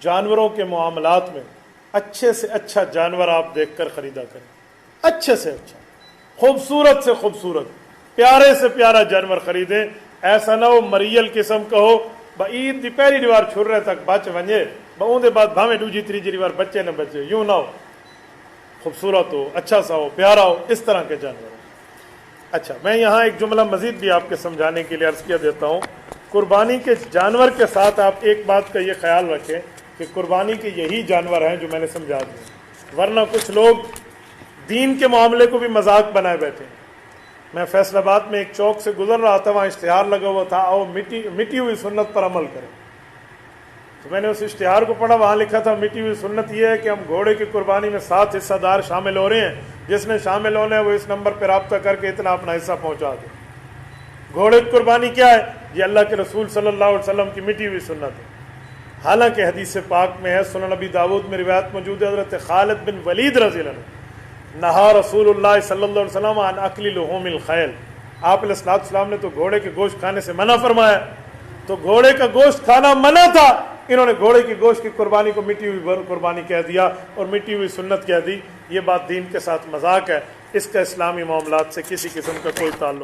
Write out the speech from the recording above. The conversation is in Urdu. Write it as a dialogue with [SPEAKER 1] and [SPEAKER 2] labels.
[SPEAKER 1] جانوروں کے معاملات میں اچھے سے اچھا جانور آپ دیکھ کر خریدا کریں، اچھے سے اچھا، خوبصورت سے خوبصورت، پیارے سے پیارا جانور خریدیں. ایسا نہ ہو مریل قسم کا ہو، عید دی پہلی دیوار چھر رہے تک بچ ونجے، اون بعد بھاویں دوجی تیجی دیوار بچے نہ بچے، یوں نہ ہو. خوبصورت ہو، اچھا سا ہو، پیارا ہو، اس طرح کے جانور ہو. اچھا، میں یہاں ایک جملہ مزید بھی آپ کے سمجھانے کے لیے عرض کیا دیتا ہوں. قربانی کے جانور کے ساتھ آپ ایک بات کا یہ خیال رکھیں کہ قربانی کے یہی جانور ہیں جو میں نے سمجھا دیا، ورنہ کچھ لوگ دین کے معاملے کو بھی مذاق بنائے بیٹھے. میں فیصل آباد میں ایک چوک سے گزر رہا تھا، وہاں اشتہار لگا ہوا تھا، آؤ مٹی ہوئی سنت پر عمل کریں. تو میں نے اس اشتہار کو پڑھا، وہاں لکھا تھا مٹی ہوئی سنت یہ ہے کہ ہم گھوڑے کی قربانی میں 7 حصہ دار شامل ہو رہے ہیں، جس نے شامل ہونا ہے وہ اس نمبر پہ رابطہ کر کے اتنا اپنا حصہ پہنچا دے. گھوڑے کی قربانی کیا ہے؟ یہ اللہ کے رسول صلی اللہ علیہ وسلم کی مٹی ہوئی سنت ہے. حالانکہ حدیث پاک میں ہے، سنن نبی داود میں روایت موجود ہے، حضرت خالد بن ولید رضی اللہ عنہ، نہا رسول اللہ صلی اللہ علیہ وسلم عن اکل لحوم الخیل، آپ علیہ السلام نے تو گھوڑے کے گوشت کھانے سے منع فرمایا. تو گھوڑے کا گوشت کھانا منع تھا، انہوں نے گھوڑے کی گوشت کی قربانی کو مٹی ہوئی قربانی کہہ دیا اور مٹی ہوئی سنت کہہ دی. یہ بات دین کے ساتھ مذاق ہے، اس کا اسلامی معاملات سے کسی قسم کا کوئی تعلق